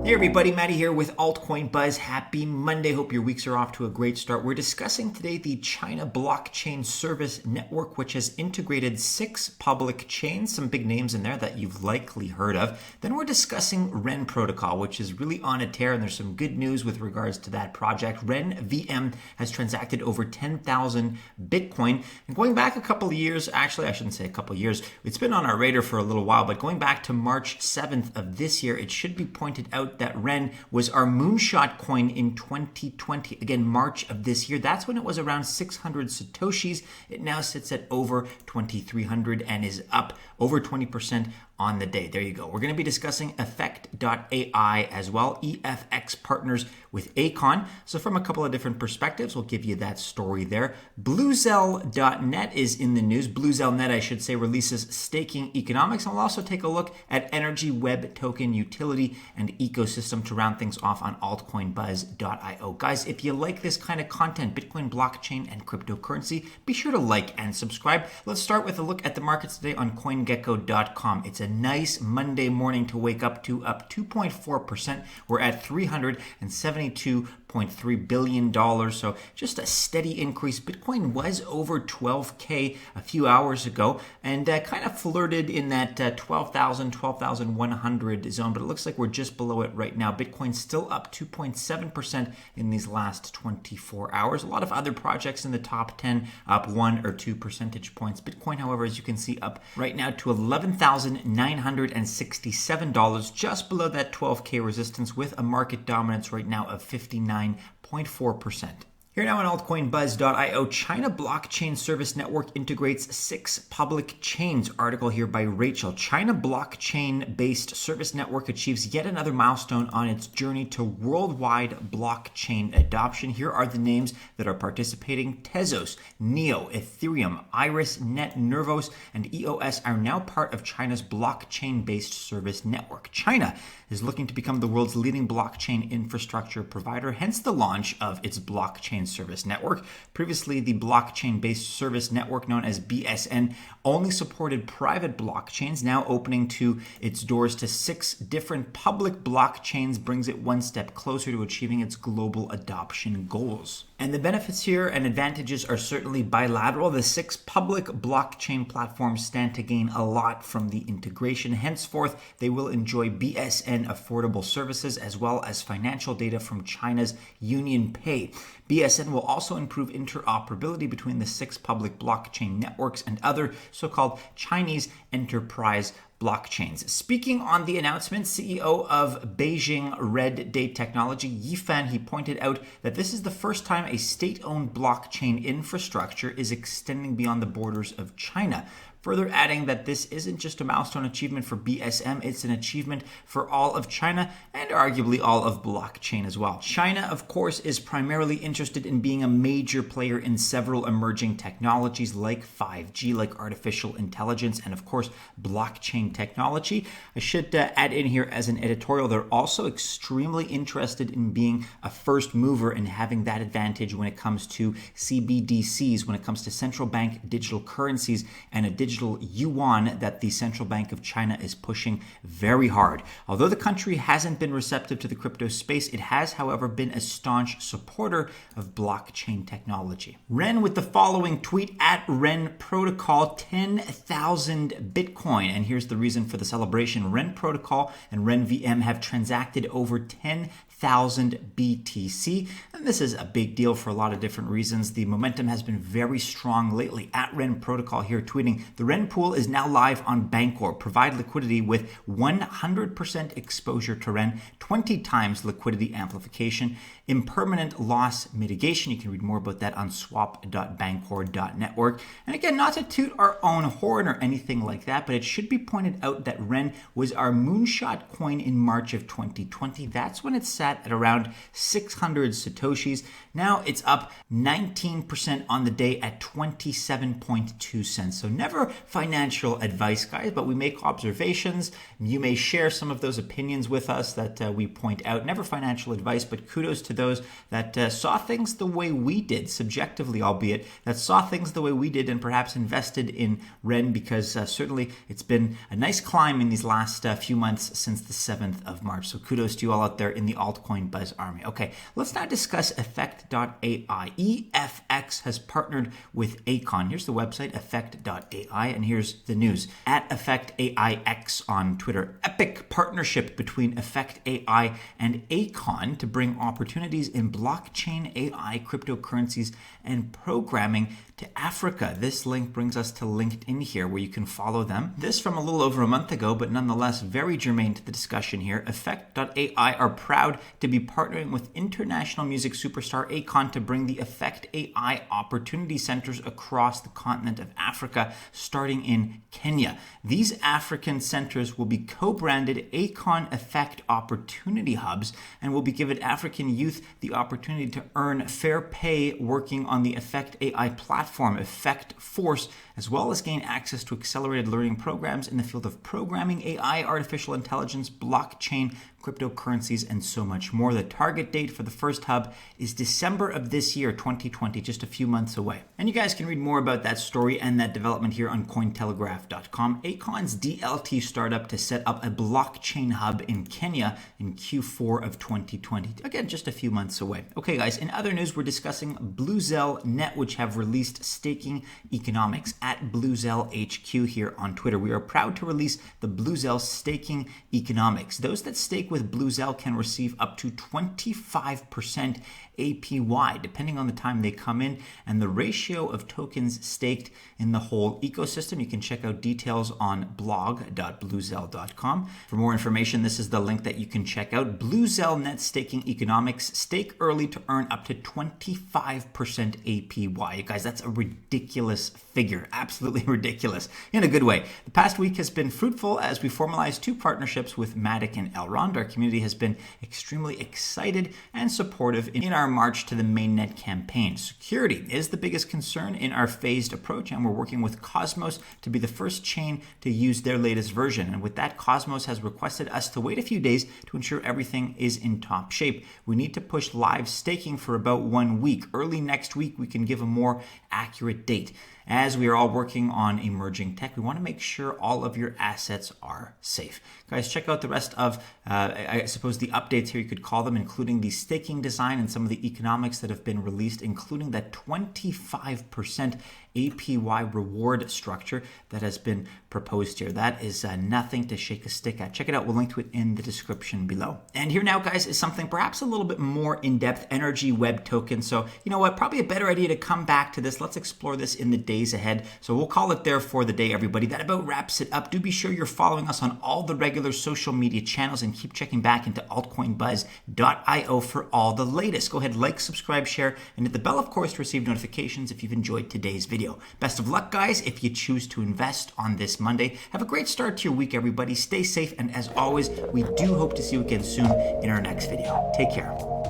Hey everybody, Matty here with Altcoin Buzz. Happy Monday. Hope your weeks are off to a great start. We're discussing today the China Blockchain Service Network, which has integrated 6 public chains, some big names in there that you've likely heard of. Then we're discussing Ren Protocol, which is really on a tear, and there's some good news with regards to that project. RenVM has transacted over 10,000 Bitcoin. And going back a couple of years, actually I shouldn't say a couple of years, it's been on our radar for a little while, but going back to March 7th of this year, it should be pointed out that Ren was our Moonshot Coin in 2020. Again, March of this year. That's when it was around 600 Satoshis. It now sits at over 2,300 and is up over 20% on the day. There you go. We're going to be discussing Effect.ai as well, EFX Partners with Akon. So from a couple of different perspectives, we'll give you that story there. Bluzelle.net is in the news. Bluzelle.net, I should say, releases staking economics. And we'll also take a look at energy web token utility and ecosystem to round things off on altcoinbuzz.io. Guys, if you like this kind of content, Bitcoin, blockchain, and cryptocurrency, be sure to like and subscribe. Let's start with a look at the markets today on CoinGecko.com. It's a nice Monday morning to wake up to, up 2.4%. We're at $372.3 billion. So just a steady increase. Bitcoin was over 12K a few hours ago and kind of flirted in that 12,000, 12,100 zone, but it looks like we're just below it right now. Bitcoin's still up 2.7% in these last 24 hours. A lot of other projects in the top 10 up 1 or 2 percentage points. Bitcoin, however, as you can see, up right now to $11,967, just below that 12K resistance with a market dominance right now of 59.4%. Here now on altcoinbuzz.io, China Blockchain Service Network integrates 6 public chains. Article here by Rachel. China Blockchain-based service network achieves yet another milestone on its journey to worldwide blockchain adoption. Here are the names that are participating. Tezos, Neo, Ethereum, Iris, Net, Nervos, and EOS are now part of China's blockchain-based service network. China is looking to become the world's leading blockchain infrastructure provider, hence the launch of its blockchain service network. Previously, the blockchain-based service network known as BSN only supported private blockchains. Now opening to its doors to 6 different public blockchains brings it one step closer to achieving its global adoption goals. And the benefits here and advantages are certainly bilateral. The 6 public blockchain platforms stand to gain a lot from the integration. Henceforth, they will enjoy BSN affordable services as well as financial data from China's UnionPay. BSN will also improve interoperability between the 6 public blockchain networks and other so-called Chinese enterprise blockchains. Speaking on the announcement, CEO of Beijing Red Day Technology, Yifan, he pointed out that this is the first time a state-owned blockchain infrastructure is extending beyond the borders of China. Further adding that this isn't just a milestone achievement for BSM, it's an achievement for all of China and arguably all of blockchain as well. China, of course, is primarily interested in being a major player in several emerging technologies like 5G, like artificial intelligence, and of course, blockchain technology. I should add in here as an editorial, they're also extremely interested in being a first mover and having that advantage when it comes to CBDCs, when it comes to central bank digital currencies and a digital yuan that the Central Bank of China is pushing very hard. Although the country hasn't been receptive to the crypto space, it has, however, been a staunch supporter of blockchain technology. Ren with the following tweet at Ren Protocol, 10,000 Bitcoin. And here's the reason for the celebration. Ren Protocol and RenVM have transacted over 10,000 BTC. And this is a big deal for a lot of different reasons. The momentum has been very strong lately. At Ren Protocol here tweeting, the Ren Pool is now live on Bancor. Provide liquidity with 100% exposure to Ren, 20 times liquidity amplification, impermanent loss mitigation. You can read more about that on swap.bancor.network. And again, not to toot our own horn or anything like that, but it should be pointed out that Ren was our Moonshot Coin in March of 2020. That's when it sat at around 600 Satoshis. Now it's up 19% on the day at 27.2 cents. So never financial advice, guys, but we make observations. You may share some of those opinions with us that we point out. Never financial advice, but kudos to those that saw things the way we did, subjectively albeit, that saw things the way we did and perhaps invested in Ren, because certainly it's been a nice climb in these last few months since the 7th of March. So kudos to you all out there in the altcoin buzz army. Okay, let's now discuss Effect.ai. EFX has partnered with Akon. Here's the website, Effect.ai, and here's the news. At Effect.ai X on Twitter, epic partnership between Effect.ai and Akon to bring opportunities in blockchain, AI, cryptocurrencies, and programming to Africa. This link brings us to LinkedIn here, where you can follow them. This from a little over a month ago, but nonetheless very germane to the discussion here. Effect.ai are proud to be partnering with international music superstar Akon to bring the Effect.ai opportunity centers across the continent of Africa, starting in Kenya. These African centers will be co-branded Akon Effect Opportunity Hubs and will be given African youth the opportunity to earn fair pay working on the Effect.ai platform, Effect Force, as well as gain access to accelerated learning programs in the field of programming, AI, artificial intelligence, blockchain, cryptocurrencies, and so much more. The target date for the first hub is December of this year, 2020, just a few months away. And you guys can read more about that story and that development here on Cointelegraph.com. Akon's DLT startup to set up a blockchain hub in Kenya in Q4 of 2020. Again, just a few months away. Okay, guys, in other news, we're discussing Bluzelle Net, which have released staking economics at Bluzelle HQ here on Twitter. We are proud to release the Bluzelle staking economics. Those that stake with Bluzelle can receive up to 25% APY, depending on the time they come in, and the ratio of tokens staked in the whole ecosystem. You can check out details on blog.bluzelle.com. For more information, this is the link that you can check out. Bluzelle Net Staking Economics. Stake early to earn up to 25% APY. You guys, that's a ridiculous figure. Absolutely ridiculous. In a good way. The past week has been fruitful as we formalized 2 partnerships with Matic and Elrond. Our community has been extremely excited and supportive in our march to the mainnet campaign. Security is the biggest concern in our phased approach, and we're working with Cosmos to be the first chain to use their latest version. And with that, Cosmos has requested us to wait a few days to ensure everything is in top shape. We need to push live staking for about 1 week. Early next week, we can give a more accurate date. As we are all working on emerging tech, we want to make sure all of your assets are safe. Guys, check out the rest of, I suppose, the updates here, you could call them, including the staking design and some of the economics that have been released, including that 25% APY reward structure that has been proposed here. That is nothing to shake a stick at. Check it out. We'll link to it in the description below. And here now, guys, is something perhaps a little bit more in-depth, Energy Web Token. So, you know what, probably a better idea to come back to this. Let's explore this in the days ahead. So we'll call it there for the day, everybody. That about wraps it up. Do be sure you're following us on all the regular social media channels and keep checking back into altcoinbuzz.io for all the latest. Go ahead, like, subscribe, share, and hit the bell, of course, to receive notifications if you've enjoyed today's video. Best of luck, guys, if you choose to invest on this Monday. Have a great start to your week, everybody. Stay safe, and as always, we do hope to see you again soon in our next video. Take care.